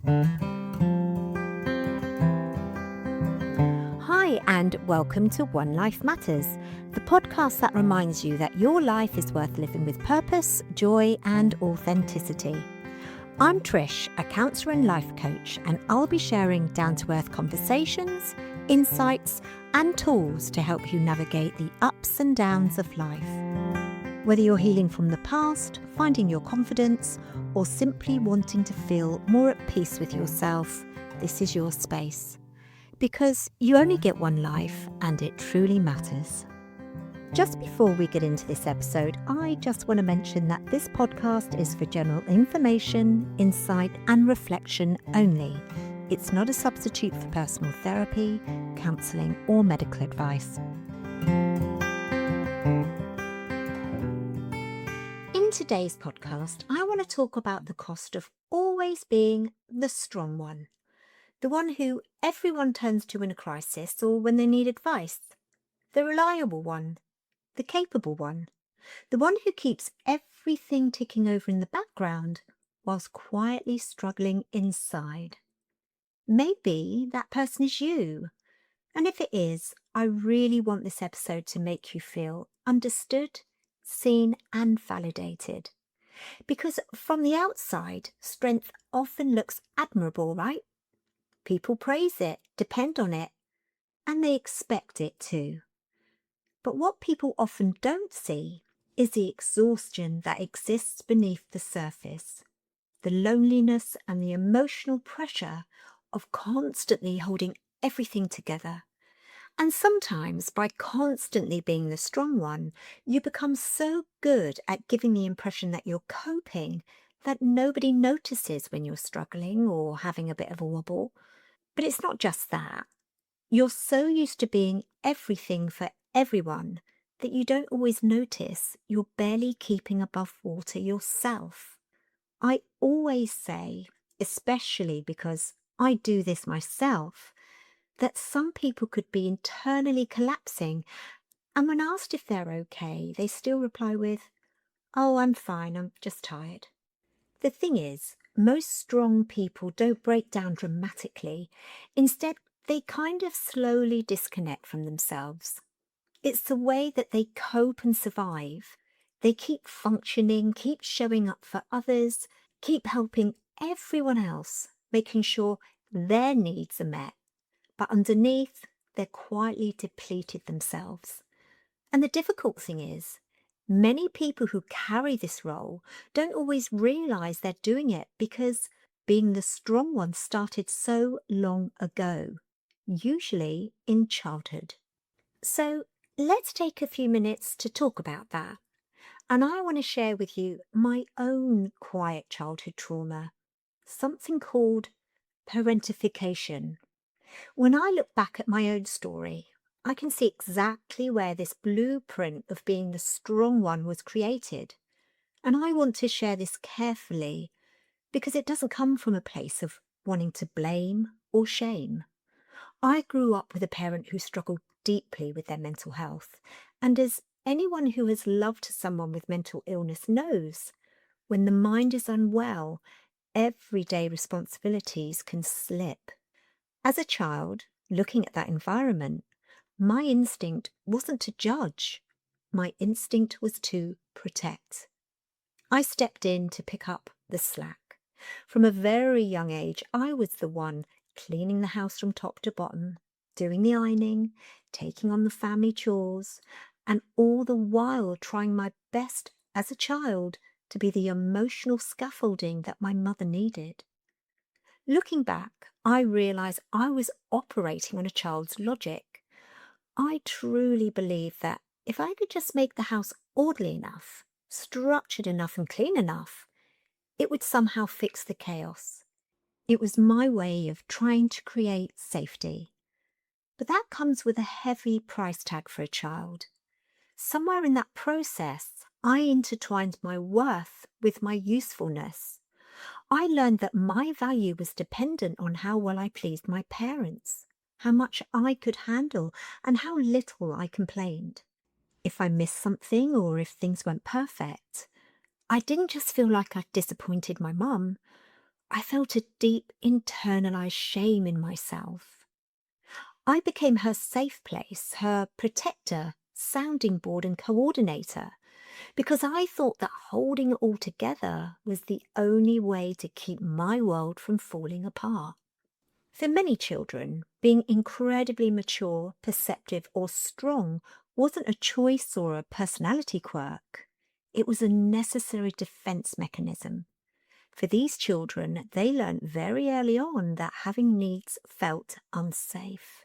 Hi, and welcome to One Life Matters, the podcast that reminds you that your life is worth living with purpose, joy, and authenticity. I'm Trish, a counsellor and life coach, and I'll be sharing down-to-earth conversations, insights, and tools to help you navigate the ups and downs of life. Whether you're healing from the past, finding your confidence, or simply wanting to feel more at peace with yourself, this is your space. Because you only get one life and it truly matters. Just before we get into this episode, I just want to mention that this podcast is for general information, insight, and reflection only. It's not a substitute for personal therapy, counselling, or medical advice. In today's podcast, I want to talk about the cost of always being the strong one. The one who everyone turns to in a crisis or when they need advice. The reliable one. The capable one. The one who keeps everything ticking over in the background whilst quietly struggling inside. Maybe that person is you. And if it is, I really want this episode to make you feel understood, seen, and validated. Because from the outside, strength often looks admirable, right? People praise it, depend on it, and they expect it too. But what people often don't see is the exhaustion that exists beneath the surface, the loneliness and the emotional pressure of constantly holding everything together. And sometimes by constantly being the strong one, you become so good at giving the impression that you're coping that nobody notices when you're struggling or having a bit of a wobble. But it's not just that. You're so used to being everything for everyone that you don't always notice you're barely keeping above water yourself. I always say, especially because I do this myself, that some people could be internally collapsing, and when asked if they're okay, they still reply with, "Oh, I'm fine, I'm just tired." The thing is, most strong people don't break down dramatically. Instead, they kind of slowly disconnect from themselves. It's the way that they cope and survive. They keep functioning, keep showing up for others, keep helping everyone else, making sure their needs are met. But underneath, they're quietly depleted themselves. And the difficult thing is, many people who carry this role don't always realize they're doing it because being the strong one started so long ago, usually in childhood. So let's take a few minutes to talk about that. And I want to share with you my own quiet childhood trauma, something called parentification. When I look back at my own story, I can see exactly where this blueprint of being the strong one was created. And I want to share this carefully because it doesn't come from a place of wanting to blame or shame. I grew up with a parent who struggled deeply with their mental health. And as anyone who has loved someone with mental illness knows, when the mind is unwell, everyday responsibilities can slip. As a child, looking at that environment, my instinct wasn't to judge. My instinct was to protect. I stepped in to pick up the slack. From a very young age, I was the one cleaning the house from top to bottom, doing the ironing, taking on the family chores, and all the while trying my best as a child to be the emotional scaffolding that my mother needed. Looking back, I realise I was operating on a child's logic. I truly believed that if I could just make the house orderly enough, structured enough and clean enough, it would somehow fix the chaos. It was my way of trying to create safety. But that comes with a heavy price tag for a child. Somewhere in that process, I intertwined my worth with my usefulness. I learned that my value was dependent on how well I pleased my parents, how much I could handle, and how little I complained. If I missed something or if things weren't perfect, I didn't just feel like I'd disappointed my mum. I felt a deep internalized shame in myself. I became her safe place, her protector, sounding board, and coordinator, because I thought that holding it all together was the only way to keep my world from falling apart. For many children, being incredibly mature, perceptive, or strong wasn't a choice or a personality quirk. It was a necessary defense mechanism. For these children, they learned very early on that having needs felt unsafe.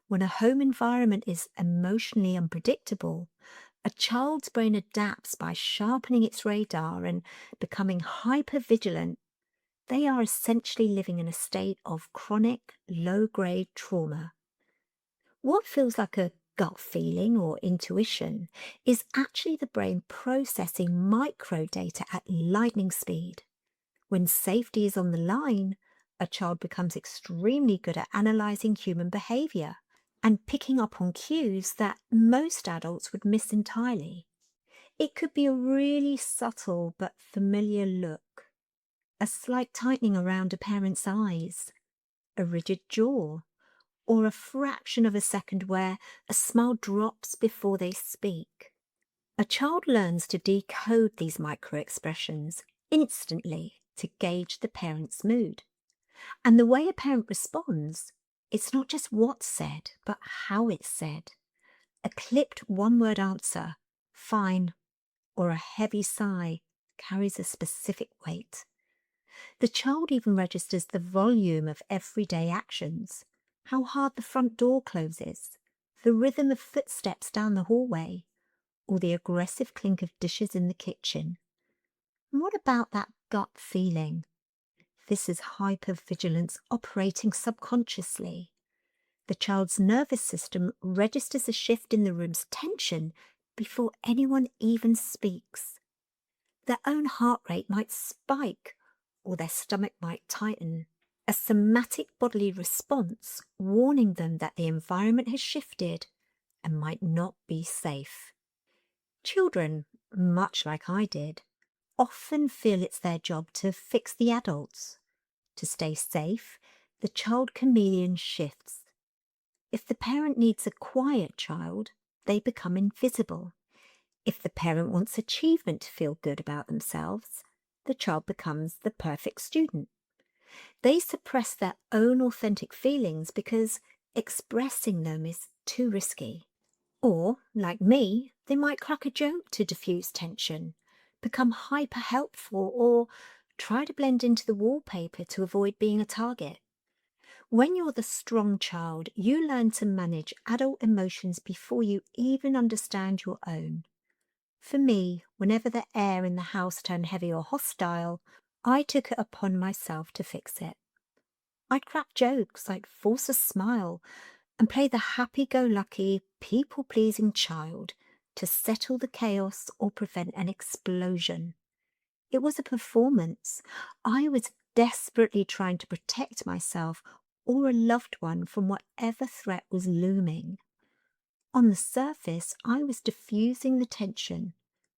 When a home environment is emotionally unpredictable, a child's brain adapts by sharpening its radar and becoming hypervigilant. They are essentially living in a state of chronic, low-grade trauma. What feels like a gut feeling or intuition is actually the brain processing micro data at lightning speed. When safety is on the line, a child becomes extremely good at analyzing human behavior and picking up on cues that most adults would miss entirely. It could be a really subtle but familiar look, a slight tightening around a parent's eyes, a rigid jaw, or a fraction of a second where a smile drops before they speak. A child learns to decode these micro expressions instantly to gauge the parent's mood. And the way a parent responds, it's not just what's said, but how it's said. A clipped one-word answer, fine, or a heavy sigh carries a specific weight. The child even registers the volume of everyday actions, how hard the front door closes, the rhythm of footsteps down the hallway, or the aggressive clink of dishes in the kitchen. And what about that gut feeling? This is hypervigilance operating subconsciously. The child's nervous system registers a shift in the room's tension before anyone even speaks. Their own heart rate might spike or their stomach might tighten, a somatic bodily response warning them that the environment has shifted and might not be safe. Children, much like I did, often feel it's their job to fix the adults. To stay safe, the child chameleon shifts. If the parent needs a quiet child, they become invisible. If the parent wants achievement to feel good about themselves, the child becomes the perfect student. They suppress their own authentic feelings because expressing them is too risky. Or, like me, they might crack a joke to diffuse tension, become hyper helpful, or try to blend into the wallpaper to avoid being a target. When you're the strong child, you learn to manage adult emotions before you even understand your own. For me, whenever the air in the house turned heavy or hostile, I took it upon myself to fix it. I'd crack jokes, I'd force a smile, and play the happy-go-lucky, people-pleasing child to settle the chaos or prevent an explosion. It was a performance. I was desperately trying to protect myself or a loved one from whatever threat was looming. On the surface, I was diffusing the tension,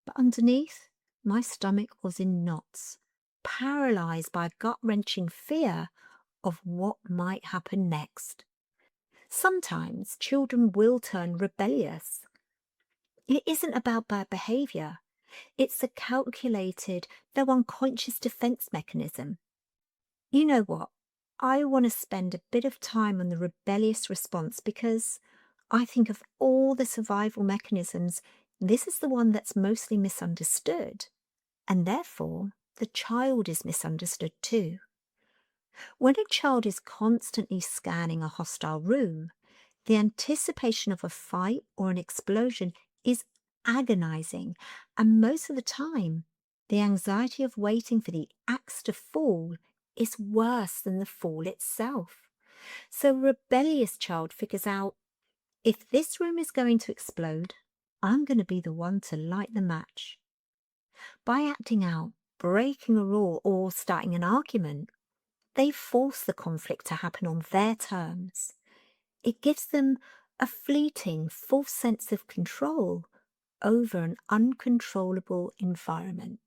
but underneath, my stomach was in knots, paralyzed by gut-wrenching fear of what might happen next. Sometimes children will turn rebellious. It isn't about bad behavior. It's a calculated, though unconscious defense mechanism. You know what? I want to spend a bit of time on the rebellious response because I think of all the survival mechanisms, this is the one that's mostly misunderstood. And therefore, the child is misunderstood too. When a child is constantly scanning a hostile room, the anticipation of a fight or an explosion is agonizing, and most of the time, the anxiety of waiting for the axe to fall is worse than the fall itself. So a rebellious child figures out, if this room is going to explode, I'm going to be the one to light the match. By acting out, breaking a rule, or starting an argument, they force the conflict to happen on their terms. It gives them a fleeting, false sense of control over an uncontrollable environment.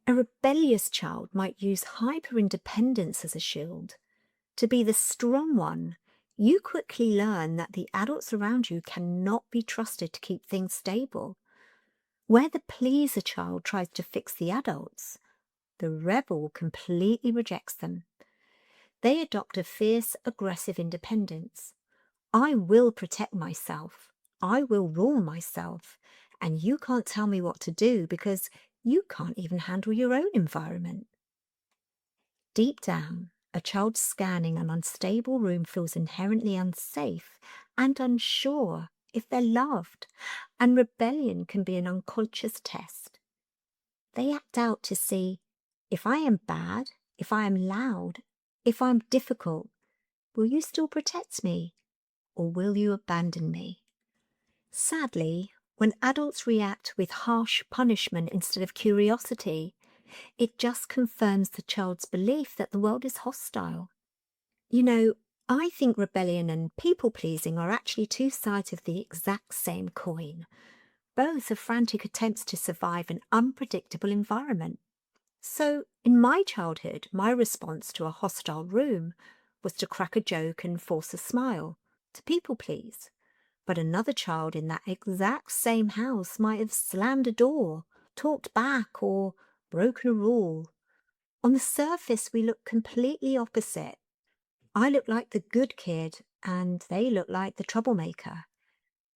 A rebellious child might use hyper-independence as a shield. To be the strong one, you quickly learn that the adults around you cannot be trusted to keep things stable. Where the pleaser child tries to fix the adults, the rebel completely rejects them. They adopt a fierce, aggressive independence. I will protect myself. I will rule myself. And you can't tell me what to do because you can't even handle your own environment. Deep down, a child scanning an unstable room feels inherently unsafe and unsure if they're loved, and rebellion can be an unconscious test. They act out to see, if I am bad, if I am loud, if I'm difficult, will you still protect me, or will you abandon me? Sadly, when adults react with harsh punishment instead of curiosity, it just confirms the child's belief that the world is hostile. I think rebellion and people-pleasing are actually two sides of the exact same coin. Both are frantic attempts to survive an unpredictable environment. So, in my childhood, my response to a hostile room was to crack a joke and force a smile, to people-please. But another child in that exact same house might have slammed a door, talked back, or broken a rule. On the surface, we look completely opposite. I look like the good kid, and they look like the troublemaker.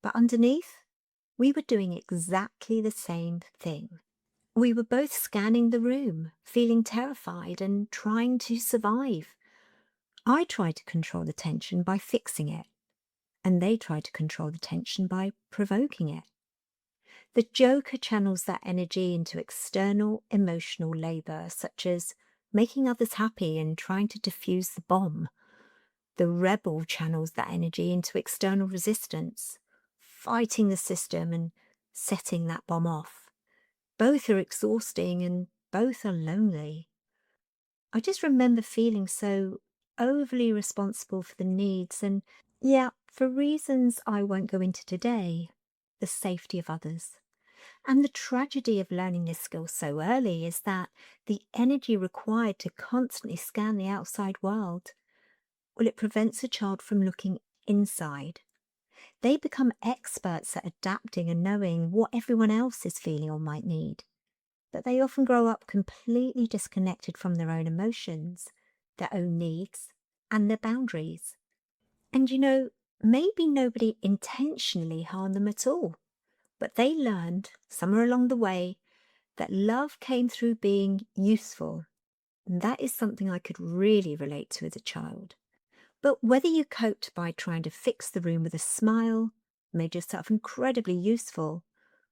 But underneath, we were doing exactly the same thing. We were both scanning the room, feeling terrified and trying to survive. I tried to control the tension by fixing it, and they tried to control the tension by provoking it. The joker channels that energy into external emotional labor, such as making others happy and trying to defuse the bomb. The rebel channels that energy into external resistance, fighting the system and setting that bomb off. Both are exhausting and both are lonely. I just remember feeling so overly responsible for the needs and, yeah, for reasons I won't go into today, the safety of others. And the tragedy of learning this skill so early is that the energy required to constantly scan the outside world, well, it prevents a child from looking inside. They become experts at adapting and knowing what everyone else is feeling or might need. But they often grow up completely disconnected from their own emotions, their own needs, and their boundaries. And maybe nobody intentionally harmed them at all, but they learned somewhere along the way that love came through being useful. And that is something I could really relate to as a child. But whether you coped by trying to fix the room with a smile, made yourself incredibly useful,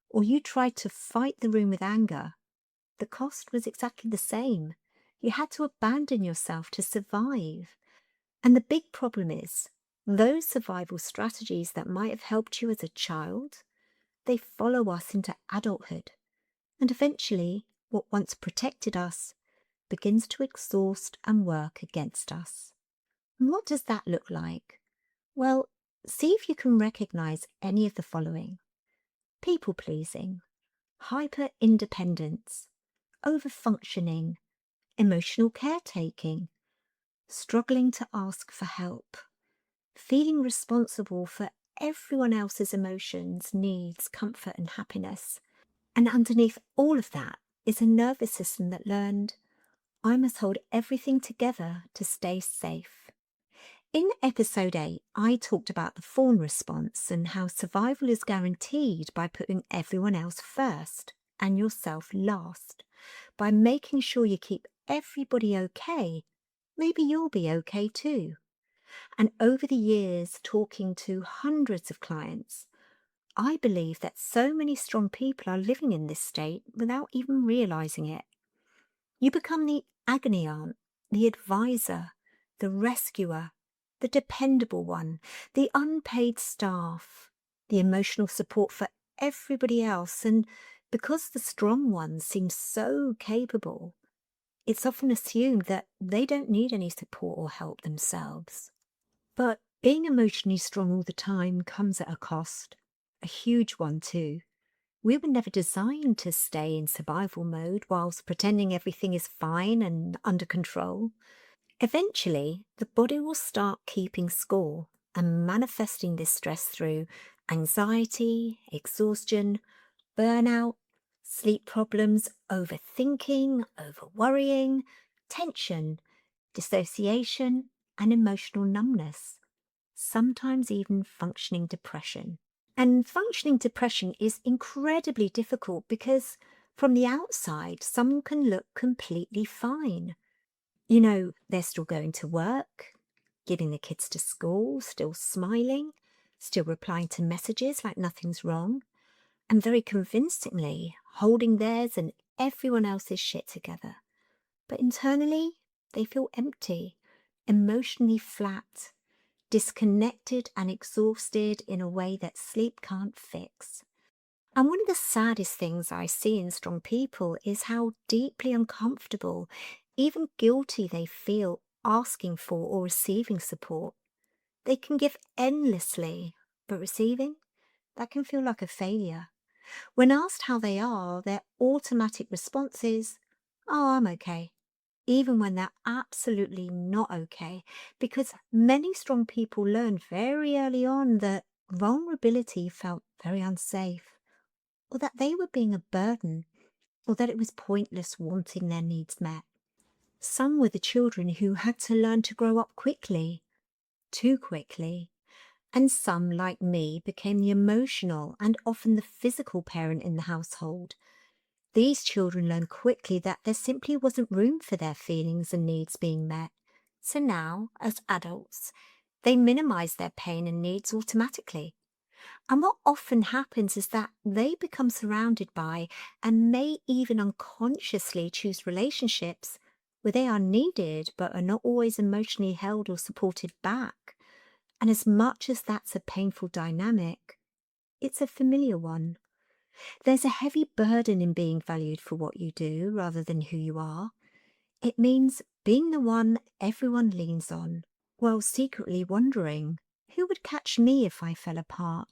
or you tried to fight the room with anger, the cost was exactly the same. You had to abandon yourself to survive. And the big problem is, those survival strategies that might have helped you as a child, they follow us into adulthood. And eventually, what once protected us begins to exhaust and work against us. And what does that look like? Well, see if you can recognize any of the following: people-pleasing, hyper-independence, over-functioning, emotional caretaking, struggling to ask for help, feeling responsible for everyone else's emotions, needs, comfort, and happiness. And underneath all of that is a nervous system that learned, I must hold everything together to stay safe. In episode 8, I talked about the fawn response and how survival is guaranteed by putting everyone else first and yourself last. By making sure you keep everybody okay, maybe you'll be okay too. And over the years, talking to hundreds of clients, I believe that so many strong people are living in this state without even realizing it. You become the agony aunt, the advisor, the rescuer, the dependable one, the unpaid staff, the emotional support for everybody else. And because the strong ones seem so capable, it's often assumed that they don't need any support or help themselves. But being emotionally strong all the time comes at a cost, a huge one too. We were never designed to stay in survival mode whilst pretending everything is fine and under control. Eventually, the body will start keeping score and manifesting this stress through anxiety, exhaustion, burnout, sleep problems, overthinking, overworrying, tension, dissociation, and emotional numbness, sometimes even functioning depression. And functioning depression is incredibly difficult because from the outside, someone can look completely fine. They're still going to work, getting the kids to school, still smiling, still replying to messages like nothing's wrong, and very convincingly holding theirs and everyone else's shit together. But internally, they feel empty, emotionally flat, disconnected and exhausted in a way that sleep can't fix. And one of the saddest things I see in strong people is how deeply uncomfortable, even guilty they feel asking for or receiving support. They can give endlessly, but receiving, that can feel like a failure. When asked how they are, their automatic response is, "Oh, I'm okay," even when they're absolutely not okay, because many strong people learn very early on that vulnerability felt very unsafe, or that they were being a burden, or that it was pointless wanting their needs met. Some were the children who had to learn to grow up quickly, too quickly, and some, like me, became the emotional and often the physical parent in the household. These children learned quickly that there simply wasn't room for their feelings and needs being met. So now, as adults, they minimize their pain and needs automatically. And what often happens is that they become surrounded by and may even unconsciously choose relationships where they are needed but are not always emotionally held or supported back. And as much as that's a painful dynamic, it's a familiar one. There's a heavy burden in being valued for what you do rather than who you are. It means being the one everyone leans on, while secretly wondering, who would catch me if I fell apart?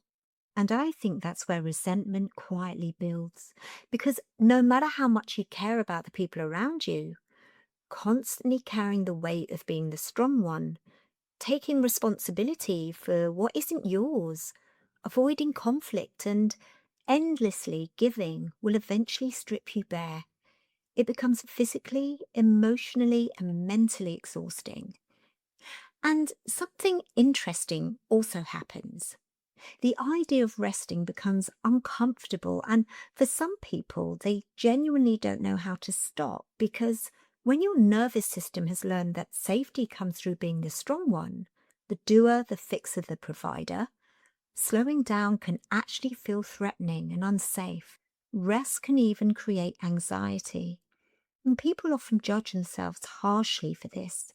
And I think that's where resentment quietly builds. Because no matter how much you care about the people around you, constantly carrying the weight of being the strong one, taking responsibility for what isn't yours, avoiding conflict, and endlessly giving will eventually strip you bare. It becomes physically, emotionally, and mentally exhausting. And something interesting also happens. The idea of resting becomes uncomfortable, and for some people, they genuinely don't know how to stop because when your nervous system has learned that safety comes through being the strong one, the doer, the fixer, the provider, slowing down can actually feel threatening and unsafe. Rest can even create anxiety, and people often judge themselves harshly for this.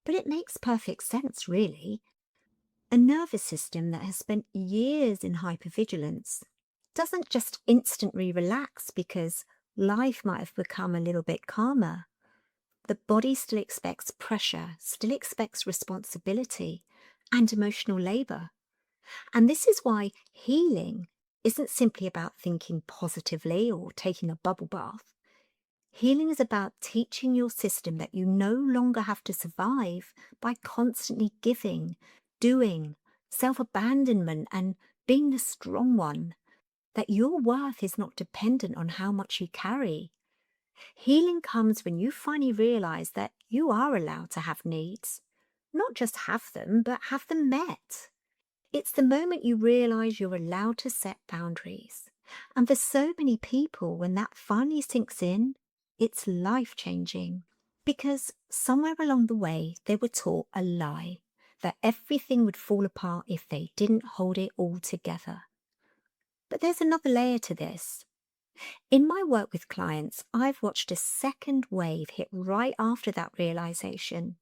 But it makes perfect sense, really. A nervous system that has spent years in hypervigilance doesn't just instantly relax because life might have become a little bit calmer. The body still expects pressure, still expects responsibility and emotional labor. And this is why healing isn't simply about thinking positively or taking a bubble bath. Healing is about teaching your system that you no longer have to survive by constantly giving, doing, self-abandonment, and being the strong one, that your worth is not dependent on how much you carry. Healing comes when you finally realize that you are allowed to have needs, not just have them, but have them met. It's the moment you realize you're allowed to set boundaries. And for so many people, when that finally sinks in, it's life-changing. Because somewhere along the way, they were taught a lie that everything would fall apart if they didn't hold it all together. But there's another layer to this. In my work with clients, I've watched a second wave hit right after that realization.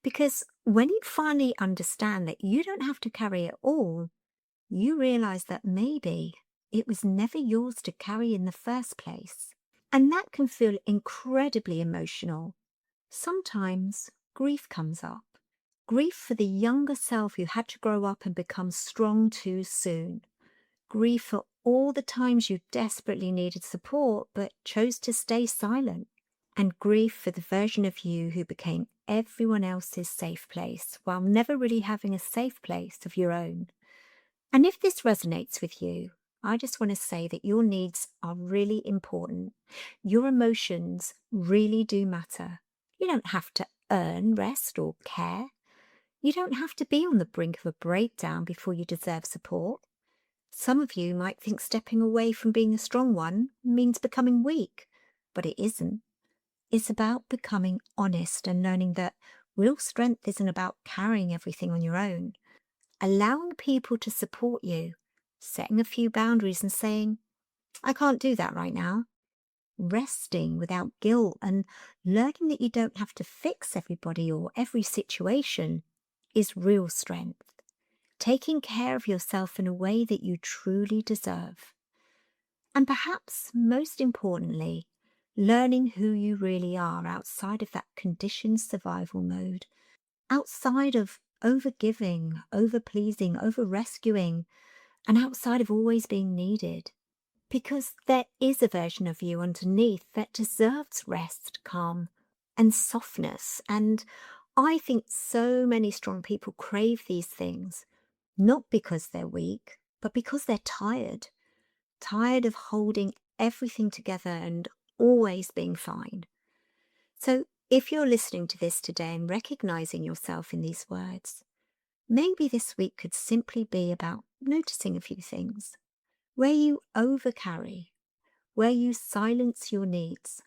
Because when you finally understand that you don't have to carry it all, you realize that maybe it was never yours to carry in the first place. And that can feel incredibly emotional. Sometimes grief comes up. Grief for the younger self who had to grow up and become strong too soon. Grief for all the times you desperately needed support but chose to stay silent. And grief for the version of you who became everyone else's safe place while never really having a safe place of your own. And if this resonates with you, I just want to say that your needs are really important. Your emotions really do matter. You don't have to earn rest or care. You don't have to be on the brink of a breakdown before you deserve support. Some of you might think stepping away from being the strong one means becoming weak, but it isn't. It's about becoming honest and learning that real strength isn't about carrying everything on your own. Allowing people to support you, setting a few boundaries and saying, I can't do that right now. Resting without guilt and learning that you don't have to fix everybody or every situation is real strength. Taking care of yourself in a way that you truly deserve. And perhaps most importantly, learning who you really are outside of that conditioned survival mode, outside of over-giving, over-pleasing, over-rescuing, and outside of always being needed. Because there is a version of you underneath that deserves rest, calm, and softness. And I think so many strong people crave these things, not because they're weak, but because they're tired. Tired of holding everything together and always being fine. So if you're listening to this today and recognizing yourself in these words, maybe this week could simply be about noticing a few things. Where you overcarry, where you silence your needs,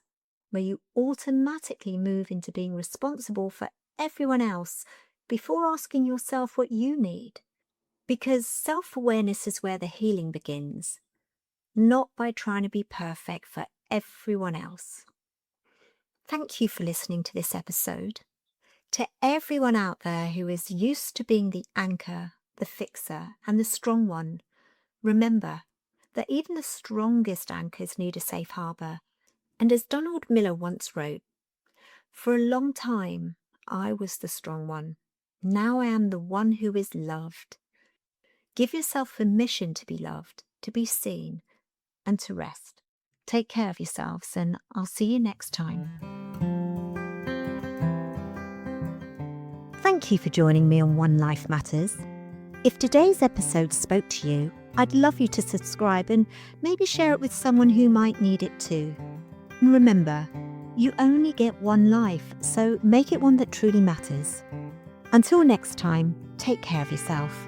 where you automatically move into being responsible for everyone else before asking yourself what you need. Because self-awareness is where the healing begins, not by trying to be perfect for everyone else. Thank you for listening to this episode. To everyone out there who is used to being the anchor, the fixer, and the strong one, remember that even the strongest anchors need a safe harbour. And as Donald Miller once wrote, for a long time I was the strong one. Now I am the one who is loved. Give yourself permission to be loved, to be seen, and to rest. Take care of yourselves, and I'll see you next time. Thank you for joining me on One Life Matters. If today's episode spoke to you, I'd love you to subscribe and maybe share it with someone who might need it too. And remember, you only get one life, so make it one that truly matters. Until next time, take care of yourself.